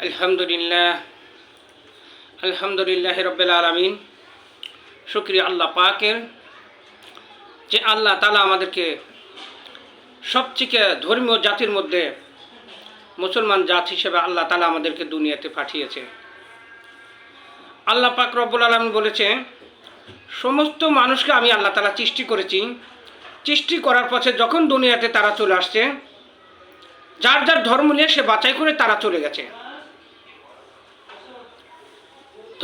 আলহামদুলিল্লাহ আলহামদুলিল্লাহ রব্বিল আলামিন। শুকরিয়া আল্লাহ পাকের যে আল্লাহ তাআলা আমাদেরকে সবচেয়ে ধর্মীয় জাতির মধ্যে মুসলমান জাত হিসেবে আল্লাহ তাআলা আমাদেরকে দুনিয়াতে পাঠিয়েছে। আল্লাহ পাক রব্বুল আলামিন বলেছে, সমস্ত মানুষকে আমি আল্লাহ তাআলা সৃষ্টি করেছি। সৃষ্টি করার পথে যখন দুনিয়াতে তারা চলে আসছে, যার যার ধর্ম নিয়ে সে বাছাই করে তারা চলে গেছে।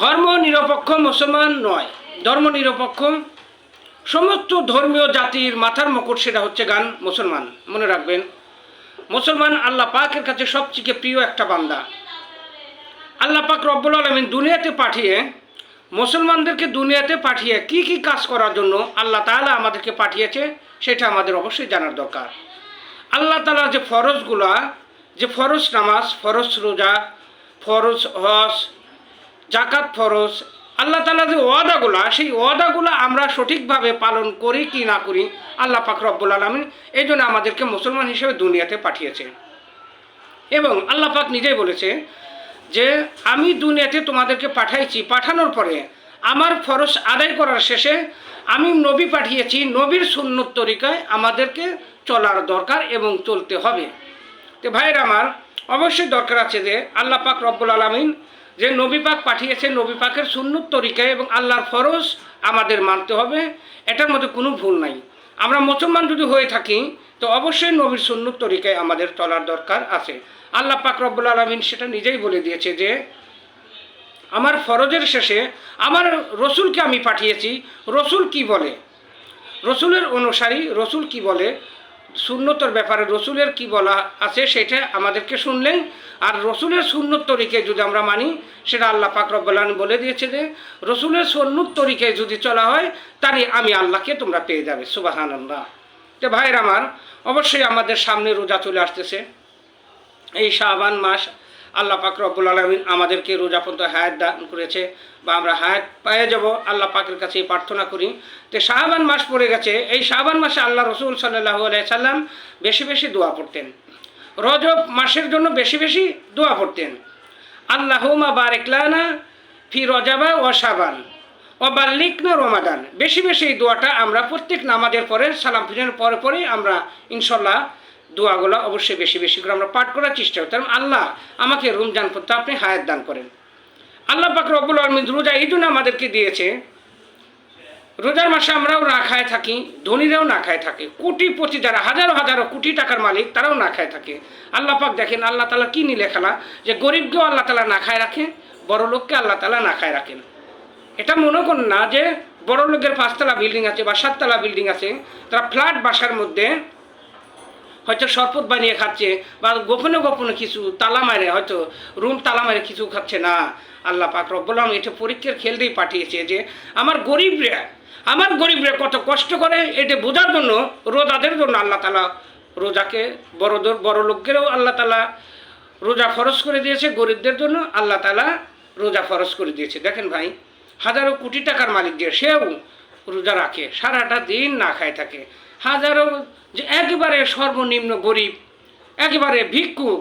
ধর্ম নিরপেক্ষ মুসলমান নয়, ধর্ম নিরপেক্ষ সমস্ত ধর্মীয় জাতির মাথার মুকুট সেটা হচ্ছে গান মুসলমান। মনে রাখবেন, মুসলমান আল্লাহ পাকের কাছে সবচেয়ে প্রিয় একটা বান্দা। আল্লাহ পাক রব্বুল আলামিন দুনিয়াতে পাঠিয়ে, মুসলমানদেরকে দুনিয়াতে পাঠিয়ে কি কি কাজ করার জন্য আল্লাহ তাআলা আমাদেরকে পাঠিয়েছে সেটা আমাদের অবশ্যই জানার দরকার। আল্লাহ তাআলা যে ফরজগুলা, যে ফরজ নামাজ, ফরজ রোজা, ফরজ হজ, জাকাত ফরজ, আল্লাহ তাআলা যে ওয়াদাগুলা, সেই ওয়াদাগুলা আমরা সঠিকভাবে পালন করি কি না করি, আল্লাহ পাক রব্বুল আলামিন এই জন্য আমাদেরকে মুসলমান হিসেবে দুনিয়াতে পাঠিয়েছে। এবং আল্লাহ পাক নিজেই বলেছে যে আমি দুনিয়াতে তোমাদেরকে পাঠাইছি, পাঠানোর পরে আমার ফরজ আদায় করার শেষে আমি নবী পাঠিয়েছি, নবীর সুন্নত তরিকায় আমাদেরকে চলার দরকার এবং চলতে হবে। তো ভাইয়ের আমার অবশ্যই দরকার আছে যে আল্লাহ পাক রব্বুল আলামিন যে নবী পাক পাঠিয়েছে, নবী পাকের সুন্নত তরিকায় এবং আল্লাহর ফরজ আমাদের মানতে হবে, এটার মধ্যে কোনো ভুল নাই। আমরা মুসলমান যদি হয়ে থাকি তো অবশ্যই নবীর সুন্নত তরিকায় আমাদের চলার দরকার আছে। আল্লাহ পাক রব্বুল আলামিন সেটা নিজেই বলে দিয়েছে যে আমার ফরজের শেষে আমার রসুলকে আমি পাঠিয়েছি। রসুল কি বলে, রসুলের অনুসারী রসুল কি বলে, সুন্নতর ব্যাপারে রসুলের কি বলা আছে সেটা আমাদেরকে শুনলেন। আর রসুলের সুন্নত তরিকায় যদি আমরা মানি, সেটা আল্লাহ পাক রব্বুল আলামিন বলে দিয়েছে যে রসুলের সুন্নত তরিকায় যদি চলা হয় তাহলে আমি আল্লাহকে তোমরা পেয়ে যাবে। সুবহানাল্লাহ। তো ভাইয়ের আমার অবশ্যই আমাদের সামনে রোজা চলে আসতেছে। এই শাবান মাস আল্লাহ পাক রব্বুল আলামিন আমাদেরকে রোজা পর্যন্ত হায়াত দান করেছে, বা আমরা হায়াত পেয়ে যাব, আল্লাহ পাকের কাছে প্রার্থনা করি। তো শাবান মাস পড়ে গেছে, এই শাবান মাসে আল্লাহ রসুল সাল্লাল্লাহু আলাইহি সাল্লাম বেশি বেশি দোয়া পড়তেন। রজব মাসের জন্য বেশি বেশি দোয়া পড়তেন। আল্লাহুম্মা বারিক লানা ফি রজাবা ওয়া শাবান ওয়া বাল্লিগনা রমাদান। বেশি বেশি এই দোয়াটা আমরা প্রত্যেক নামাজের পরে, সালাম ফিরানোর পরে পরে আমরা ইনশাল্লাহ দোয়াগুলো অবশ্যই বেশি বেশি করে আমরা পাঠ করার চেষ্টা করতাম। আল্লাহ আমাকে রমজান পড়তে আপনি হায়াত দান করেন। আল্লাহ পাক রব্বুল আলামিন রোজা এই জন্য আমাদেরকে দিয়েছে, রোজার মাসে আমরাও না খায় থাকি, ধনীরাও না খায় থাকে, কোটিপতি যারা হাজারো হাজারো কোটি টাকার মালিক তারাও না খায় থাকে। আল্লাহ পাক দেখেন আল্লাহ তাআলা কি নিলে খেলা, যে গরিবকেও আল্লাহ তাআলা না খায় রাখে, বড় লোককে আল্লাহ তাআলা না খায় রাখেন। এটা মনে করুন না যে বড় লোকের 5তলা বিল্ডিং আছে বা 7তলা বিল্ডিং আছে, তারা ফ্ল্যাট বাসার মধ্যে হয়তো শরবত বানিয়ে খাচ্ছে বা গোপনে গোপনে কিছু তালা মারে, হয়তো রুম তালা মারে কিছু খাচ্ছে না। আল্লাহ পাক রব্বুল আলামিন এটা পরীক্ষার খেল দিয়ে পাঠিয়েছে যে আমার গরিবরা কত কষ্ট করে, এটা বোঝার জন্য রোজাদের জন্য আল্লাহ তাআলা রোজাকে বড় লোকদেরও আল্লাহ তাআলা রোজা ফরজ করে দিয়েছে, গরিবদের জন্য আল্লাহ তাআলা রোজা ফরজ করে দিয়েছে। দেখেন ভাই, হাজারো কোটি টাকার মালিক যে সেও রোজা রাখে, সারাটা দিন না খায় থাকে। হাজারো যে একেবারে সর্বনিম্ন গরিব, একেবারে ভিক্ষুক,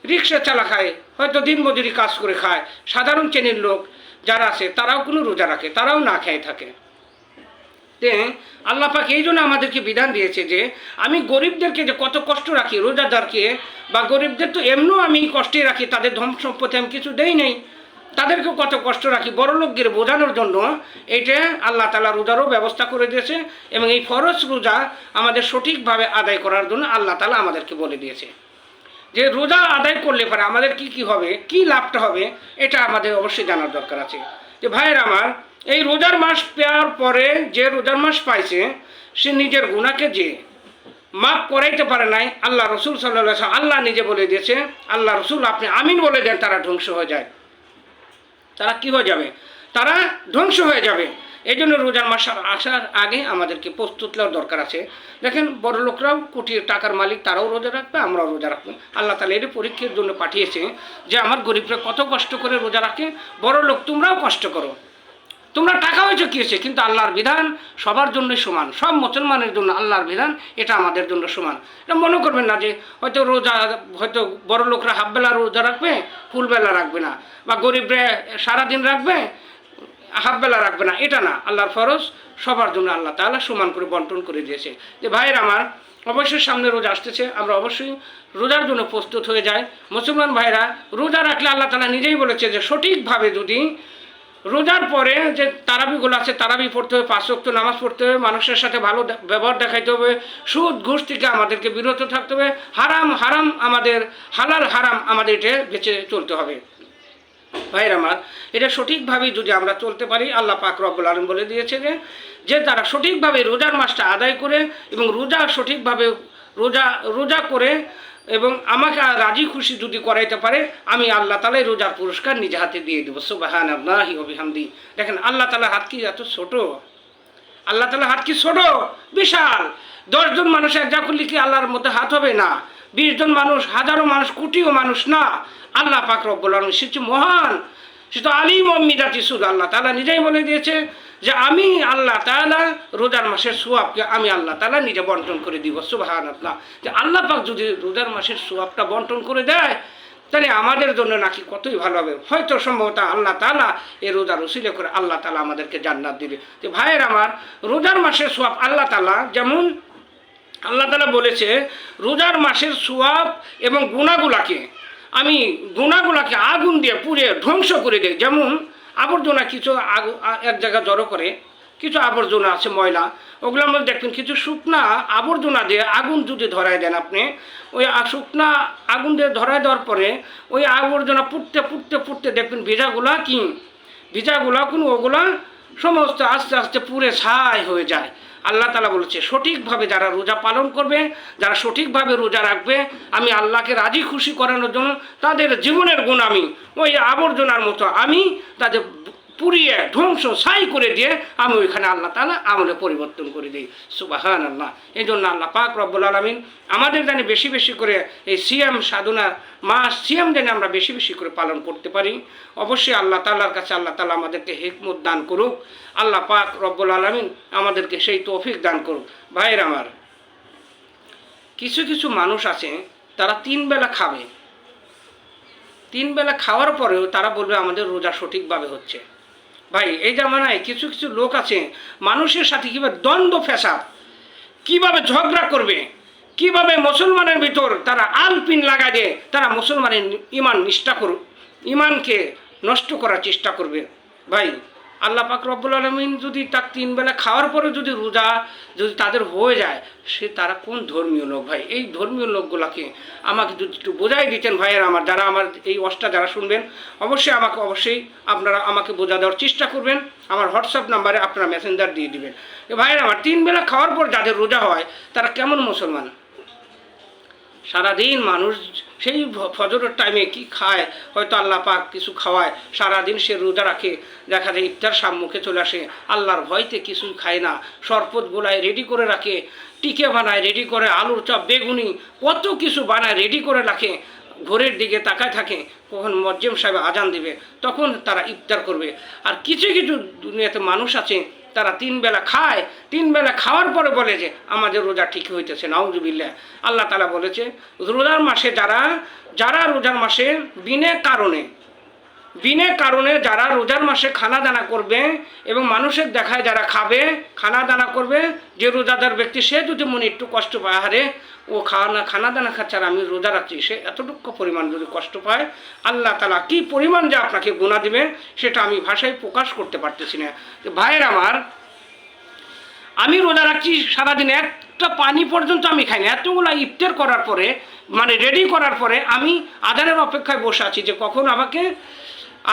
রিক্সা চালা খায়, হয়তো দিনমজুরি কাজ করে খায়, সাধারণ শ্রেণীর লোক যারা আছে তারাও কোনো রোজা রাখে, তারাও না খেয়ে থাকে। তে আল্লাহ পাক এই জন্য আমাদেরকে বিধান দিয়েছে যে আমি গরিবদেরকে যে কত কষ্ট রাখি, রোজাদারকে বা গরিবদের তো এমনিও আমি কষ্টে রাখি, তাদের ধন সম্পত্তি আমি কিছু দেই নেই, তাদেরকেও কত কষ্ট রাখি বড় লোকদের বোঝানোর জন্য এইটা আল্লাহ তাআলা রোজারও ব্যবস্থা করে দিয়েছে। এবং এই ফরজ রোজা আমাদের সঠিকভাবে আদায় করার জন্য আল্লাহ তাআলা আমাদেরকে বলে দিয়েছে যে রোজা আদায় করলে পরে আমাদের কি কি হবে, কি লাভটা হবে, এটা আমাদের অবশ্যই জানার দরকার আছে। যে ভাইয়ের আমার, এই রোজার মাস পাওয়ার পরে যে রোজার মাস পাইছে সে নিজের গুনাহকে যে মাফ করাইতে পারে নাই, আল্লাহ রসুল সাল্লাল্লাহু আলাইহি ওয়াসাল্লাম আল্লাহ নিজে বলে দিয়েছে, আল্লাহ রসুল আপনি আমিন বলে দেন, তারা ধ্বংস হয়ে যায়। তারা কি হয়ে যাবে? তারা ধ্বংস হয়ে যাবে। এই জন্য রোজার মাস আসার আগে আমাদেরকে প্রস্তুত নেওয়ার দরকার আছে। দেখেন বড় লোকরাও কোটি টাকার মালিক, তারাও রোজা রাখবে, আমরাও রোজা রাখবো। আল্লাহ তাআলা এর পরীক্ষার জন্য পাঠিয়েছে যে আমার গরিবরা কত কষ্ট করে রোজা রাখে, বড় লোক তোমরাও কষ্ট করো, তোমরা টাকা হয়েছে কী হয়েছে, কিন্তু আল্লাহর বিধান সবার জন্যই সমান, সব মুসলমানের জন্য আল্লাহর বিধান এটা আমাদের জন্য সমান। এটা মনে করবেন না যে হয়তো রোজা, হয়তো বড় লোকরা হাফবেলা রোজা রাখবে, ফুলবেলা রাখবে না, বা গরিবরা সারাদিন রাখবে, হাফবেলা রাখবে না, এটা না। আল্লাহর ফরজ সবার জন্য আল্লাহ তাআলা সমান করে বন্টন করে দিয়েছে। যে ভাইয়ের আমার, অবশ্যই সামনে রোজা আসতেছে, আমরা অবশ্যই রোজার জন্য প্রস্তুত হয়ে যাই। মুসলমান ভাইরা, রোজা রাখলে আল্লাহ তাআলা নিজেই বলেছে যে সঠিকভাবে যদি রোজার পরে যে তারাবিগুলো আছে, তারাবি পড়তে হবে, 5 ওয়াক্ত নামাজ পড়তে হবে, মানুষের সাথে ভালো ব্যবহার দেখাইতে হবে, সুদ ঘুষ থেকে আমাদেরকে বিরত থাকতে হবে, হারাম আমাদের, হালাল হারাম আমাদের এটা বেঁচে চলতে হবে। ভাইয়ের আমার, এটা সঠিকভাবে যদি আমরা চলতে পারি, আল্লাহ পাক রব্বুল আলামিন বলে দিয়েছে যে তারা সঠিকভাবে রোজার মাসটা আদায় করে এবং রোজা সঠিকভাবে রোজা করে এবং আমাকে রাজি খুশি যদি করাইতে পারে, আমি আল্লাহ তাআলা রোজার পুরস্কার নিজে হাতে দিয়ে দেবো। সুবহানাল্লাহি ওয়া বিহামদি। দেখেন আল্লাহ তাআলার হাত কি এত ছোট, আল্লাহ তাআলার হাত কি ছোট, বিশাল। 10 জন মানুষ এক যা করলে কি আল্লাহর মধ্যে হাত হবে না? 20 জন মানুষ, হাজারো মানুষ, কোটিও মানুষ না। আল্লাহ পাক রব্বুল আলামিন সে মহান, সে তো আলিম মিদাতি সুদ। আল্লাহ তাআলা নিজেই বলে দিয়েছে যে আমি আল্লাহ তাআলা রোজার মাসের সোয়াবকে আমি আল্লাহ তাআলা নিজে বন্টন করে দিব। সুবহানাল্লাহ। যে আল্লাহ পাক যদি রোজার মাসের সোয়াবটা বন্টন করে দেয়, তাহলে আমাদের জন্য নাকি কতই ভালো হবে। হয়তো সম্ভবত আল্লাহ তাআলা এই রোজার উসিলা করে আল্লাহ তাআলা আমাদেরকে জান্নাত দিবে। যে ভাইয়ের আমার, রোজার মাসের সোয়াব আল্লাহ তাআলা, যেমন আল্লাহ তাআলা বলেছে রোজার মাসের সোয়াব এবং গুনাহগুলাকে আগুন দিয়ে পুড়ে ধ্বংস করে দেয়। যেমন আবর্জনা কিছু এক জায়গায় জড়ো করে, কিছু আবর্জনা আছে ময়লা, ওগুলোর মধ্যে দেখবেন কিছু শুকনা আবর্জনা দিয়ে আগুন যদি ধরায় দেন আপনি, ওই শুকনা আগুন দিয়ে ধরায় দেওয়ার পরে ওই আবর্জনা পুড়তে দেখবেন ভিজাগুলা কিন্তু ওগুলা সমস্ত আস্তে আস্তে পুড়ে ছাই হয়ে যায়। আল্লাহ তাআলা বলেছে সঠিকভাবে যারা রোজা পালন করবে, যারা সঠিকভাবে রোজা রাখবে, আমি আল্লাহকে রাজি খুশি করানোর জন্য তাদের জীবনের গুণ আমি ওই আবর্জনার মতো আমি তাদের পুড়িয়ে ধ্বংস ছাই করে দিয়ে আমি ওইখানে আল্লাহ তাআলা আমলে পরিবর্তন করে দিই। সুবহানাল্লাহ। এই জন্য আল্লাহ পাক রব্বুল আলামিন আমাদের জানি বেশি বেশি করে এই সিয়াম সাধনা মাস, সিয়াম যেন আমরা বেশি বেশি করে পালন করতে পারি। অবশ্যই আল্লাহ তাআলার কাছে আল্লাহ তাআলা আমাদেরকে হিকমত দান করুক। আল্লাহ পাক রব্বুল আলামিন আমাদেরকে সেই তৌফিক দান করুক। ভাইয়ের আমার, কিছু কিছু মানুষ আছে তারা 3 বেলা খাবে, 3 বেলা খাওয়ার পরেও তারা বলবে আমাদের রোজা সঠিকভাবে হচ্ছে। ভাই, এই জামানায় কিছু কিছু লোক আছে মানুষের সাথে কীভাবে দ্বন্দ্ব ফ্যাসাদ, কীভাবে ঝগড়া করবে, কীভাবে মুসলমানের ভিতর তারা আলপিন লাগা দিয়ে তারা মুসলমানের ইমানকে নষ্ট করার চেষ্টা করবে। ভাই, আল্লাহ পাক রব্বুল আলামিন যদি তার 3 বেলা খাওয়ার পরে যদি রোজা যদি তাদের হয়ে যায়, তারা কোন ধর্মীয় লোক? ভাই, এই ধর্মীয় লোকগুলাকে আমাকে যদি একটু বোঝাই দিতেন ভাইয়ের আমার, যারা আমার এই ওয়াজটা যারা শুনবেন, অবশ্যই আপনারা আমাকে বোঝা দেওয়ার চেষ্টা করবেন। আমার হোয়াটসঅ্যাপ নাম্বারে আপনারা মেসেঞ্জার দিয়ে দিবেন। ভাইয়ের আমার, 3 বেলা খাওয়ার পর যাদের রোজা হয় তারা কেমন মুসলমান? সারাদিন মানুষ সেই ফজরের টাইমে কি খায়, হয়তো আল্লাহ পাক কিছু খাওয়ায়, সারাদিন সে রোজা রাখে, দেখা যায় ইফতার সামুখে চলে আসে, আল্লাহর ভয়তে কিছুই খায় না, শরবত গোলায় রেডি করে রাখে, টিকে বানায় রেডি করে, আলুর চপ, বেগুনি, কত কিছু বানায় রেডি করে রাখে, ভোরের দিকে তাকায় থাকে কখন মুয়াজ্জিন সাহেব আজান দিবে, তখন তারা ইফতার করবে। আর কিছু কিছু দুনিয়াতে মানুষ আছে তারা 3 বেলা খায়, 3 বেলা খাওয়ার পরে বলে যে আমাদের রোজা ঠিক হইতেছে। নাউজুবিল্লাহ। আল্লাহ তাআলা বলেছে রোজার মাসে যারা রোজার মাসে বিনে কারণে যারা রোজার মাসে খানা দানা করবে এবং মানুষের দেখায় যারা খাবে, খানা দানা করবে, যে রোজাদার ব্যক্তি সে যদি মনে একটু কষ্ট পায়, হারে ও খানা দানা খাচ্ছে আর আমি রোজা রাখছি, সে এতটুকু পরিমাণ যদি কষ্ট পায়, আল্লাহ তাআলা কি পরিমাণ যে আপনাকে গুনাহ দিবে সেটা আমি ভাষায় প্রকাশ করতে পারতেছি না। ভাইয়ের আমার, আমি রোজা রাখছি, সারাদিন একটা পানি পর্যন্ত আমি খাই না, এতগুলো ইফতার করার পরে রেডি করার পরে আমি আজানের অপেক্ষায় বসে আছি যে কখন আমাকে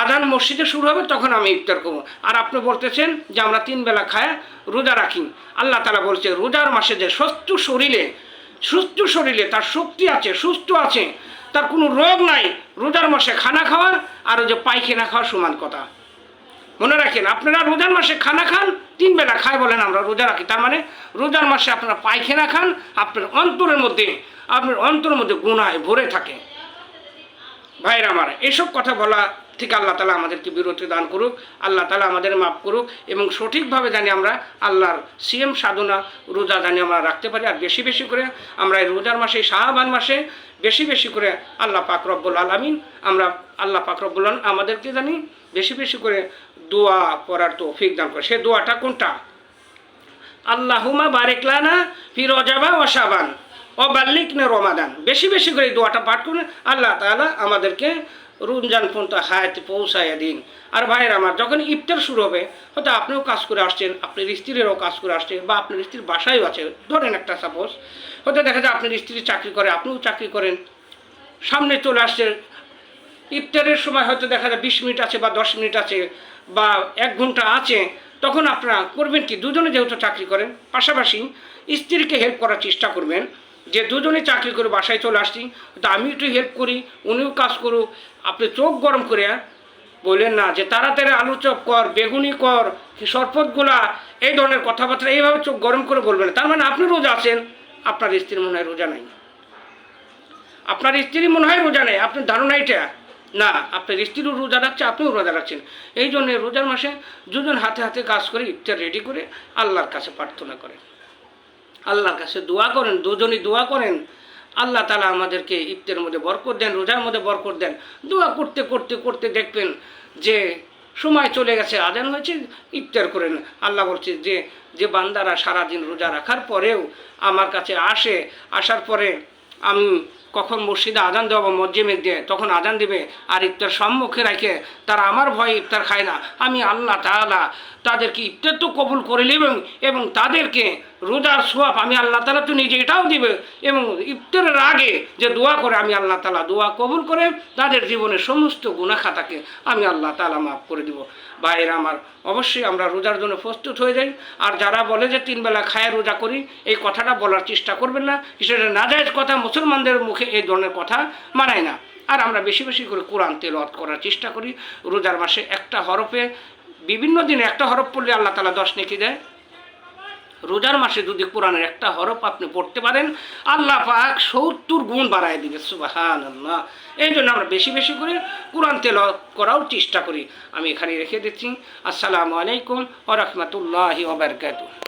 আজান মসজিদে শুরু হবে তখন আমি ইফতার করবো। আর আপনি বলতেছেন যে আমরা 3 বেলা খায় রোজা রাখি। আল্লাহ তাআলা বলছে রোজার মাসে যে সুস্থ শরীরে তার শক্তি আছে, সুস্থ আছে, তার কোনো রোগ নাই, রোজার মাসে খানা খাওয়া আর ওই যে পায়খানা খাওয়া সমান কথা। মনে রাখেন, আপনারা রোজার মাসে খানা খান, 3 বেলা খায় বলেন আমরা রোজা রাখি, তার মানে রোজার মাসে আপনারা পায়খানা খান, আপনার অন্তরের মধ্যে গুনাহে ভরে থাকে। ভাইরা আমার, এসব কথা বলা থেকে আল্লাহ তালা আমাদেরকে বিরতি দান করুক, আল্লাহ তালা আমাদের মাফ করুক, এবং সঠিকভাবে জানি আমরা আল্লাহর সিএম সাধনা রোজা জানি আমরা রাখতে পারি। আর বেশি বেশি করে আমরা এই রোজার মাসে, শাবান মাসে বেশি বেশি করে আল্লাহ পাক রব্বুল আলামিন, আমরা আল্লাহ পাক রব্বুল আলামিন আমাদেরকে জানি বেশি বেশি করে দোয়া পড়ার তৌফিক দান করে। সে দোয়াটা কোনটা? আল্লাহুম্মা বারিক লানা ফি রজাবা ওয়া শাবান ও বাল্লিকনা রমাদান। বেশি বেশি করে এই দোয়াটা পাঠ করুন, আল্লাহ তাআলা আমাদেরকে রমজান পর্যন্ত হায়াতে পৌঁছাইয়া দিন। আর ভাইয়ের আমার, যখন ইফতার শুরু হবে, হয়তো আপনিও কাজ করে আসছেন, আপনার স্ত্রীরও কাজ করে আসছে, বা আপনার স্ত্রীর বাসায়ও আছে, ধরেন একটা সাপোজ, হয়তো দেখা যায় আপনার স্ত্রী চাকরি করে, আপনিও চাকরি করেন, সামনে চলে আসছে ইফতারের সময়, হয়তো দেখা যায় 20 মিনিট আছে বা 10 মিনিট আছে বা 1 ঘন্টা আছে, তখন আপনারা করবেন কি, দুজনে যেহেতু চাকরি করেন, পাশাপাশি স্ত্রীকে হেল্প করার চেষ্টা করবেন, যে দুজনে চাকরি করে বাসায় চলে আসছি, তো আমি একটু হেল্প করি, উনিও কাজ করুক। আপনি চোখ গরম করে বললেন না যে তাড়াতাড়ি আলু চপ কর, বেগুনি কর, শরবতগুলা, এই ধরনের কথাবার্তা এইভাবে চোখ গরম করে বলবেন না। তার মানে আপনি রোজা আছেন, আপনার স্ত্রী মনে হয় রোজা নাই, আপনার স্ত্রী মনে হয় রোজা নেই, আপনার ধারণা এটা না, আপনার স্ত্রীও রোজা রাখছে, আপনিও রোজা রাখছেন। এই জন্য রোজার মাসে দুজন হাতে হাতে কাজ করে ইফতার রেডি করে আল্লাহর কাছে প্রার্থনা করেন, আল্লাহর কাছে দোয়া করেন, দুজনই দোয়া করেন, আল্লাহ তালা আমাদেরকে ইফতারের মধ্যে বরকত দেন, রোজার মধ্যে বরকত দেন। দোয়া করতে করতে করতে দেখবেন যে সময় চলে গেছে, আজান হয়েছে, ইফতার করেন। আল্লাহ বলছে যে যে বান্দারা সারাদিন রোজা রাখার পরেও আমার কাছে আসে, আসার পরে আমি কখন মসজিদে আজান দেওয়া বা মসজিদে দিয়ে তখন আজান দিবে, আর ইফতার সম্মুখে রাখে তারা আমার ভয়ে ইফতার খায় না, আমি আল্লাহ তাআলা তাদেরকে ইফতার তো কবুল করে নেবেন, এবং তাদেরকে রোজার সোয়াব আমি আল্লাহ তাআলা তো নিজে এটাও দিবে, এবং ইফতারের আগে যে দোয়া করে আমি আল্লাহ তাআলা দোয়া কবুল করে তাদের জীবনের সমস্ত গুনাহ খাতাকে আমি আল্লাহ তাআলা মাফ করে দিব। ভাইয়েরা আমার, অবশ্যই আমরা রোজার জন্য প্রস্তুত হয়ে যাই। আর যারা বলে যে 3 বেলা খায় রোজা করি, এই কথাটা বলার চেষ্টা করবেন না, সেটা নাজায়েজ কথা, মুসলমানদের মুখে এই ধরনের কথা মানায় না। আর আমরা বেশি বেশি করে কোরআন তেলাওয়াত করার চেষ্টা করি। রোজার মাসে একটা হরফে, বিভিন্ন দিনে একটা হরফ পড়লে আল্লাহ তাআলা 10 নেকি দেয়। রোজার মাসে যদি কোরআনের একটা হরফ আপনি পড়তে পারেন, আল্লাহ পাক 70 গুণ বাড়ায় দিবে, সুবহানাল্লাহ। এই জন্য আমরা বেশি বেশি করে কোরআন তেলাওয়াত করাও চেষ্টা করি। আমি এখানে রেখে দিচ্ছি। আসসালামু আলাইকুম ওয়া রাহমাতুল্লাহি ওয়া বারাকাতুহু।